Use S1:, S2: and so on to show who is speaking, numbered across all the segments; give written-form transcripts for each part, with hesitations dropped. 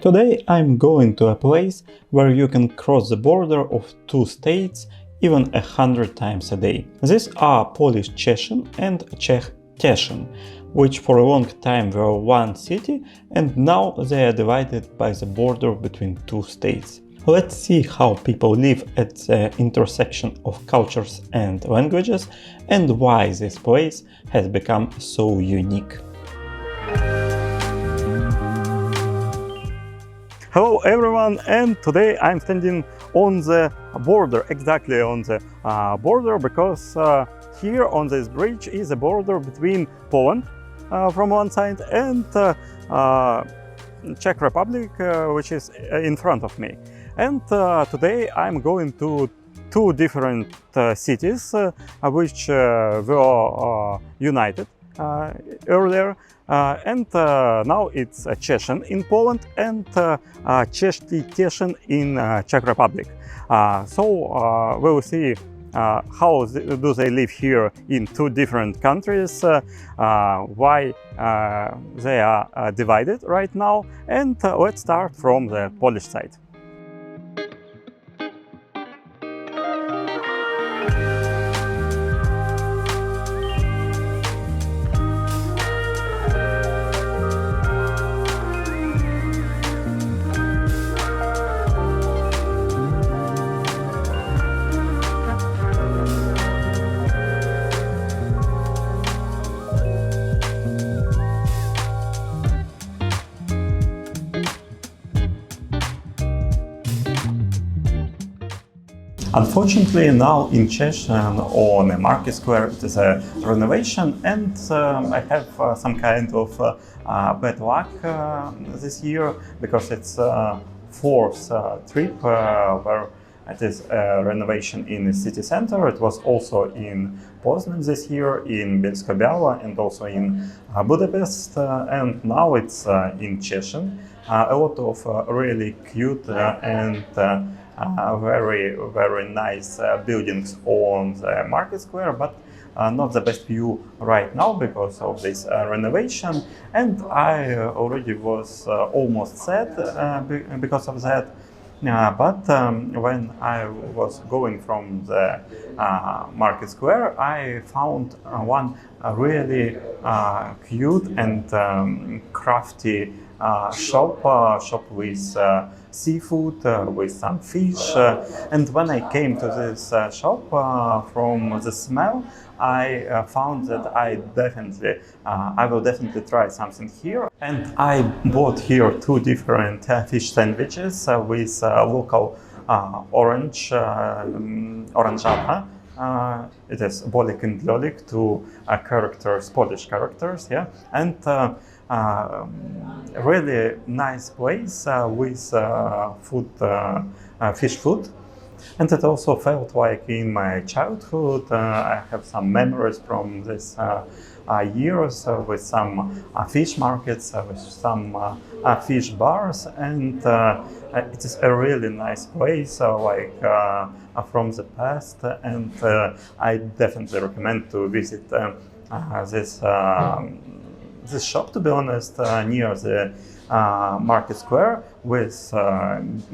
S1: Today I'm going to a place where you can cross the border of two states even 100 times a day. These are Polish Cieszyn and Czech Tesin, which for a long time were one city and now they are divided by the border between two states. Let's see how people live at the intersection of cultures and languages and why this place has become so unique. Hello everyone, and today I'm standing on the border, exactly on the border, because here on this bridge is a border between Poland from one side and Czech Republic, which is in front of me. And today I'm going to two different cities which were united earlier, and now it's Cieszyn in Poland and Cieszyn Tesin in Czech Republic. So we will see how do they live here in two different countries, why they are divided right now, and let's start from the Polish side. Unfortunately, now in Cieszyn on a market square it is a renovation, and I have some kind of bad luck this year, because it's fourth trip where it is a renovation in the city center. It was also in Poznan this year, in Bielsko-Biała, and also in Budapest, and now it's in Cieszyn. A lot of really cute and very nice buildings on the market square, but not the best view right now because of this renovation. And I already was almost sad because of that. But when I was going from the market square, I found one really cute and crafty shop with seafood, with some fish, and when I came to this shop, from the smell, I found that I will definitely try something here. And I bought here two different fish sandwiches with local orange oranżata. It is Bolik and Lolik, two characters, Polish characters, yeah, and really nice place with food, fish food. And it also felt like in my childhood. I have some memories from this years with some fish markets, with some fish bars, and it is a really nice place, like from the past, and I definitely recommend to visit this shop, to be honest, near the market square, with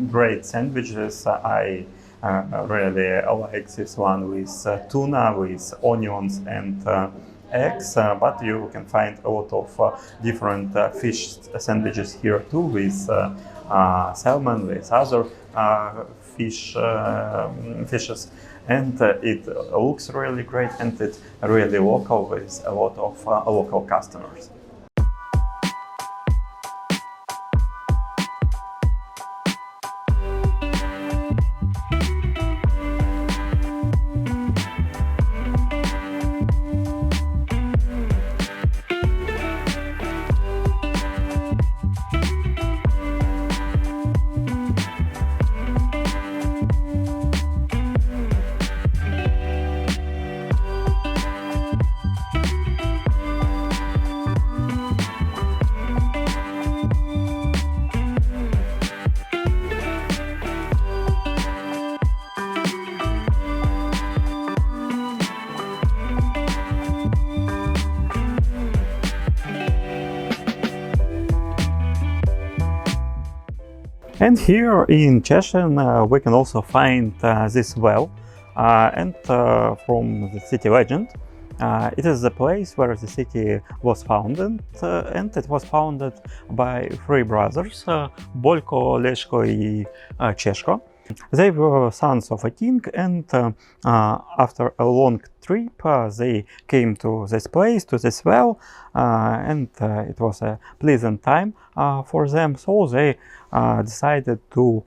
S1: great sandwiches. I really like this one with tuna, with onions and eggs, but you can find a lot of different fish sandwiches here too, with salmon, with other fishes, and it looks really great, and it's really local, with a lot of local customers. And here in Cieszyn we can also find this well, and from the city legend. It is the place where the city was founded, and it was founded by three brothers, Boľko, Leško and Češko. They were sons of a king, and after a long trip they came to this place, to this well, and it was a pleasant time for them, so they decided to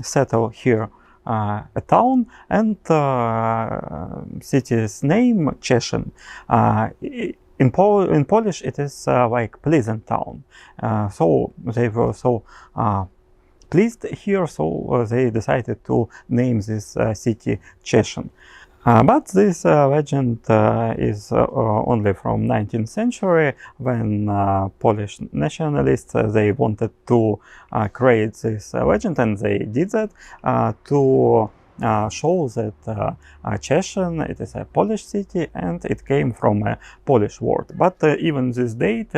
S1: settle here a town, and city's name Cieszyn. In Polish it is like pleasant town, so they were so pleased here, so they decided to name this city Cieszyn. But this legend is only from 19th century, when Polish nationalists they wanted to create this legend, and they did that to show that Cieszyn it is a Polish city and it came from a Polish word. But even this date,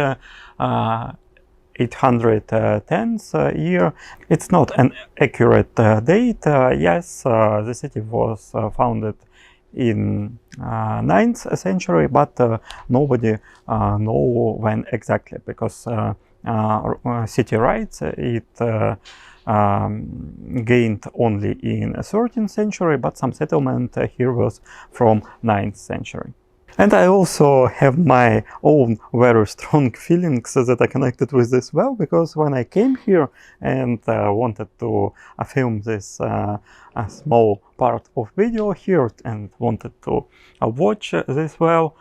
S1: 810th year, it's not an accurate date. Yes, the city was founded in 9th century, but nobody know when exactly, because city rights it gained only in 13th century, but some settlement here was from 9th century. And I also have my own very strong feelings that are connected with this well, because when I came here and wanted to film this a small part of video here and wanted to watch this well,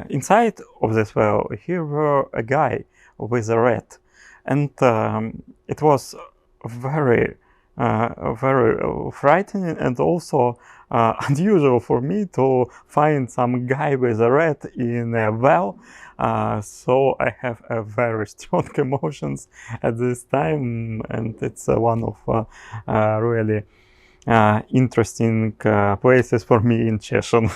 S1: inside of this well here were a guy with a rat, and it was very frightening and also unusual for me to find some guy with a rat in a well. So I have a very strong emotions at this time, and it's one of really interesting places for me in Cieszyn.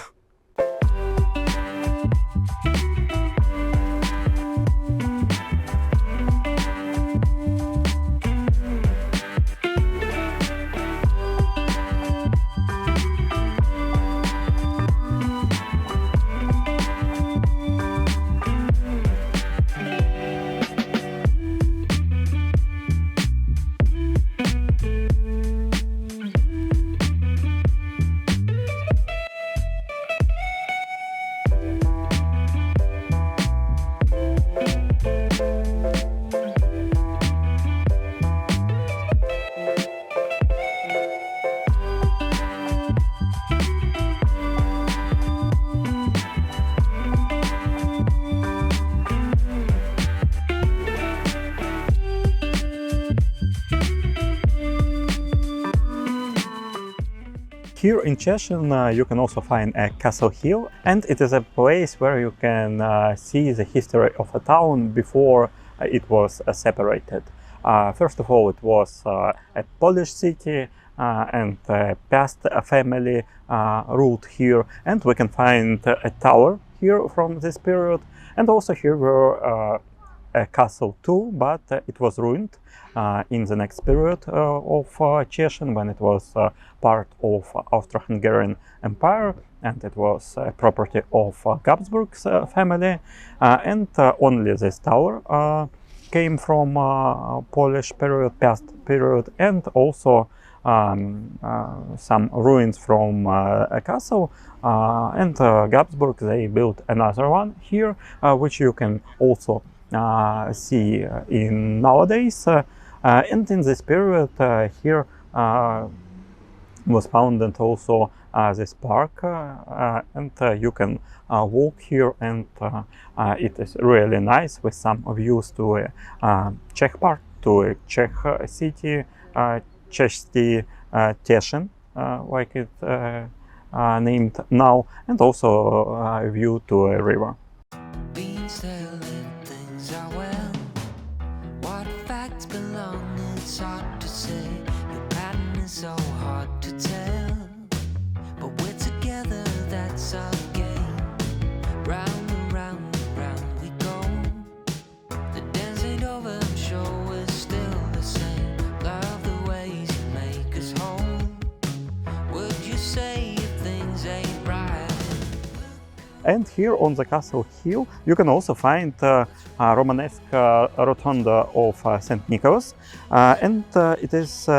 S1: Here in Cieszyn you can also find a castle hill, and it is a place where you can see the history of a town before it was separated. First of all, it was a Polish city, and past family ruled here, and we can find a tower here from this period, and also here were a castle too, but it was ruined in the next period of Cieszyn, when it was part of Austro-Hungarian Empire, and it was property of Habsburg's family, and only this tower came from Polish period, past period, and also some ruins from a castle, and Habsburg they built another one here, which you can also see in nowadays. And in this period here was founded also this park, and you can walk here, and it is really nice with some views to a Czech part, to a Czech city, Cheshires, Tesin, like it named now, and also a view to a river.
S2: It's hard to say, your pattern is so hard to tell, but we're together, that's our game. Round and round and round we go. The dance ain't over, I'm sure we're still the same.
S1: And here on the castle hill you can also find Romanesque rotunda of St. Nicholas, and it is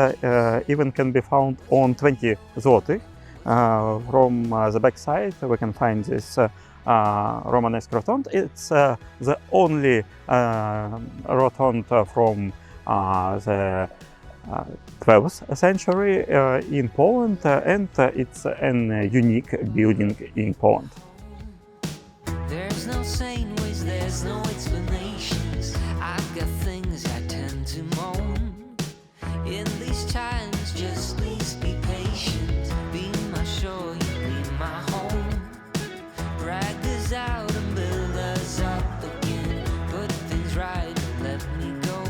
S1: even can be found on 20 zlotych. From the back side we can find this Romanesque rotunda. It's the only rotunda from the 12th century in Poland, and it's an unique building in Poland.
S2: There's no sane ways, there's no explanations. I've got things I tend to moan. In these times, just please be patient. Be my shore, you be my home. Drag this out and build us up again. Put things right and let me go.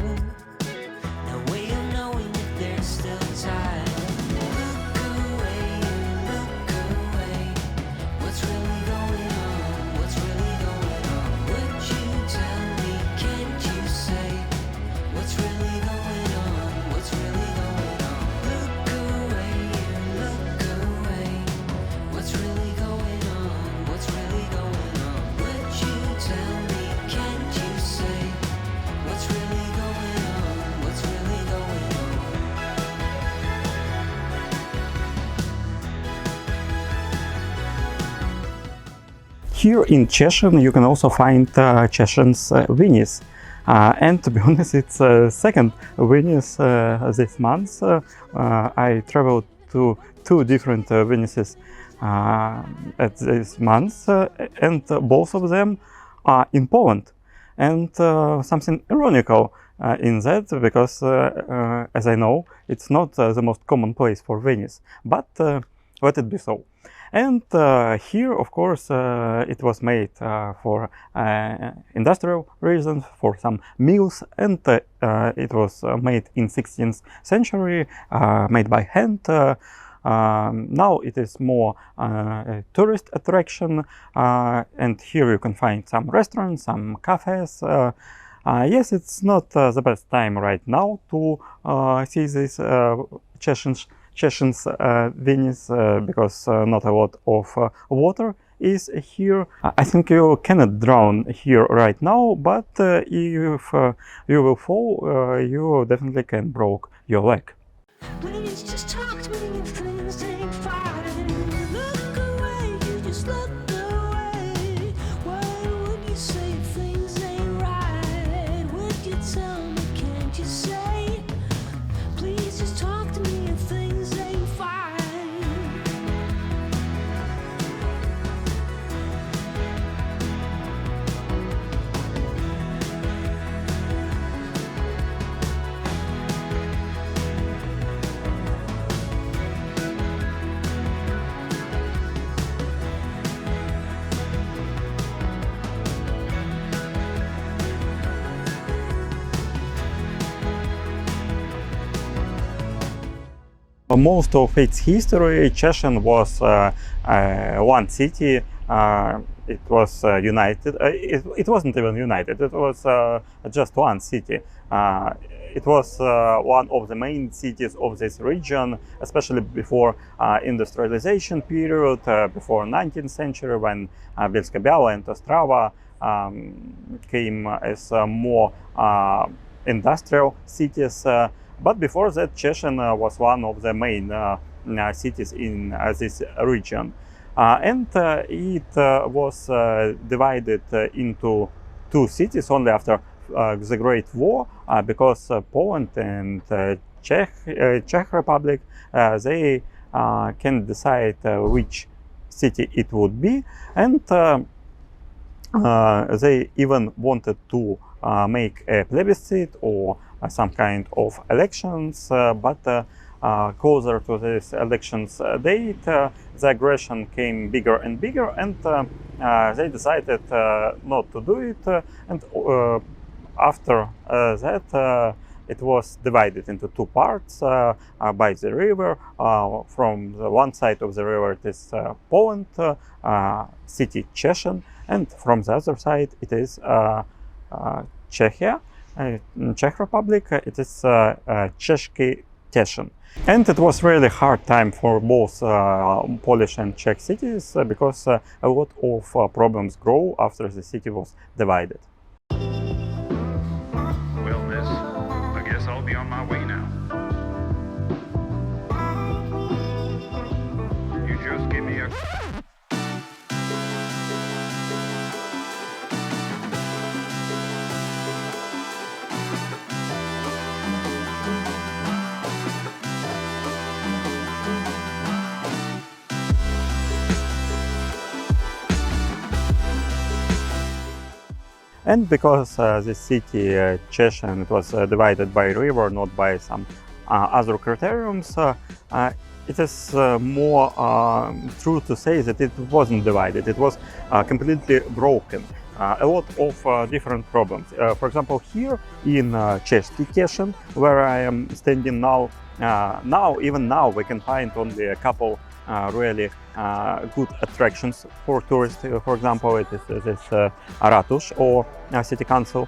S2: No way of knowing if there's still time. Look away, look away. What's really going on? What's really going on? Would you tell me? Can't you say what's really going on? What's really going on? Look away, look away. What's really going on? What's really going on? Would you tell me? Can't you say what's really going on? What's really going on?
S1: Here in Cieszyn you can also find Cieszyn's Venice, and to be honest, it's second Venice this month. I traveled to two different Venices at this month, and both of them are in Poland. And something ironical in that, because as I know, it's not the most common place for Venice, but let it be so. And here, of course, it was made for industrial reasons, for some mills, and it was made in 16th century, made by hand. Now it is more a tourist attraction, and here you can find some restaurants, some cafes. Yes, it's not the best time right now to see this Cieszyn's Venice, because not a lot of water is here. I think you cannot drown here right now, but if you will fall, you definitely can break your leg.
S2: Please just talk to me if things ain't fine. Look away, you just look away. Why would you say things ain't right? Would you tell me, can't you say? Please just talk to me if things ain't fine.
S1: Most of its history, Cieszyn was one city. It was united. It wasn't even united. It was just one city. It was one of the main cities of this region, especially before industrialization period, before 19th century, when Bielsko-Biała and Ostrava came as more industrial cities. But before that, Cieszyn was one of the main cities in this region. And it was divided into two cities only after the Great War, because Poland and Czech Republic, they can decide which city it would be, and they even wanted to make a plebiscite or some kind of elections, but closer to this elections date, the aggression came bigger and bigger, and they decided not to do it. And after that, it was divided into two parts by the river. From the one side of the river it is Poland, city Cieszyn, and from the other side it is Czechia, Czech Republic. It is Tesin. And it was really hard time for both Polish and Czech cities because a lot of problems grow after the city was divided.
S3: Well, miss, I guess I'll be on my way now. You just give me a...
S1: And because the city Cieszyn was divided by a river, not by some other criterions, it is more true to say that it wasn't divided. It was completely broken. A lot of different problems. For example, here in Cheshires Tesin, where I am standing now, even now we can find only a couple really good attractions for tourists. For example, it is this Ratush or city council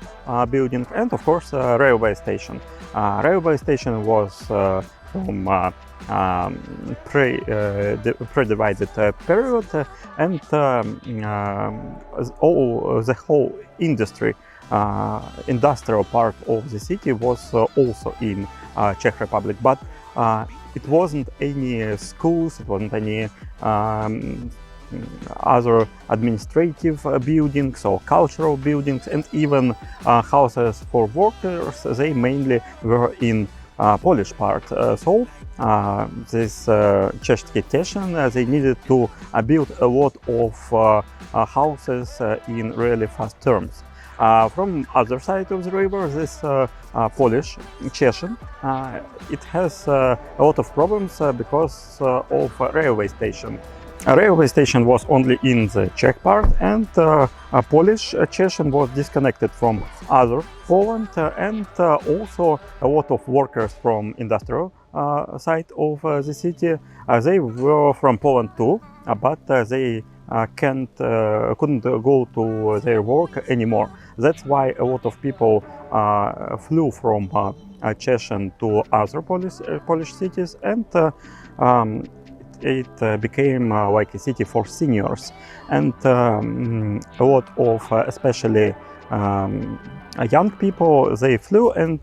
S1: building, and of course railway station. Railway station was from pre-divided period, and the whole industrial part of the city was also in Czech Republic, but it wasn't any schools, it wasn't any other administrative buildings or cultural buildings, and even houses for workers. They mainly were in Polish part. So this Czech Tesin, they needed to build a lot of houses in really fast terms. From other side of the river, this Polish Cieszyn, it has a lot of problems because of a railway station. A railway station was only in the Czech part, and Polish Cieszyn was disconnected from other Poland, and also a lot of workers from industrial side of the city. They were from Poland too, but they couldn't go to their work anymore. That's why a lot of people flew from Cieszyn to other Polish cities, and it became like a city for seniors. And a lot of especially young people, they flew and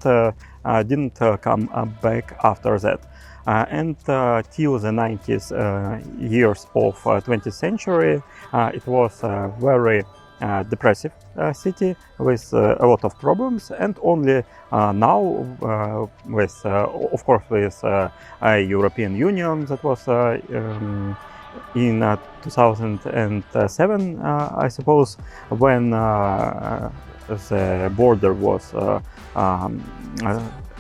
S1: didn't come back after that. And till the 90s years of 20th century, it was a very depressive city with a lot of problems, and only now with of course with European Union, that was in 2007 I suppose, when the border was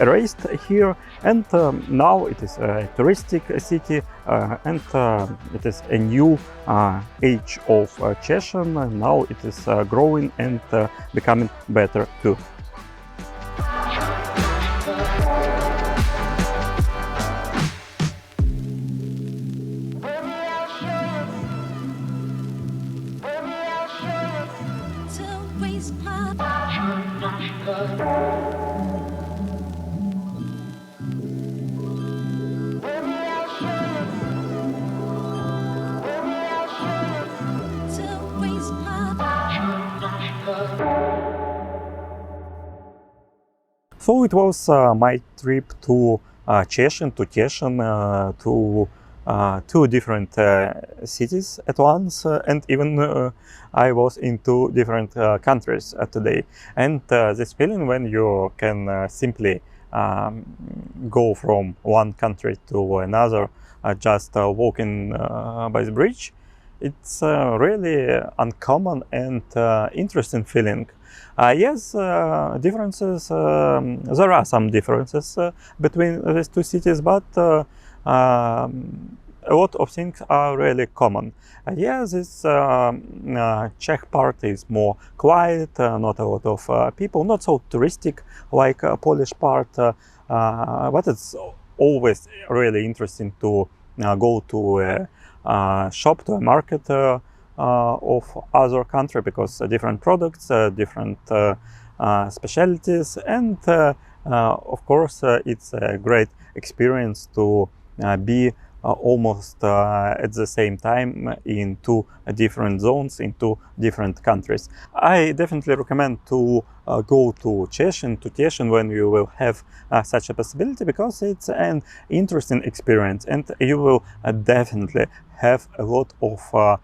S1: erased here, and now it is a touristic city, and it is a new age of Cieszyn. Now it is growing and becoming better too. So it was my trip to Cieszyn, to two different cities at once, and even I was in two different countries today. And this feeling when you can simply go from one country to another, just walking by the bridge, it's really uncommon and interesting feeling. Yes, differences. There are some differences between these two cities, but a lot of things are really common. Yes, this Czech part is more quiet, not a lot of people, not so touristic like Polish part, but it's always really interesting to go to a shop, to a market of other country, because different products, different specialties, and of course it's a great experience to be almost at the same time in two different zones, in two different countries. I definitely recommend to go to Cieszyn when you will have such a possibility, because it's an interesting experience, and you will definitely have a lot of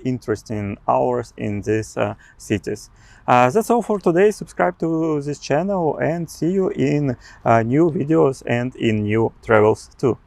S1: interesting hours in these cities. That's all for today. Subscribe to this channel and see you in new videos and in new travels too.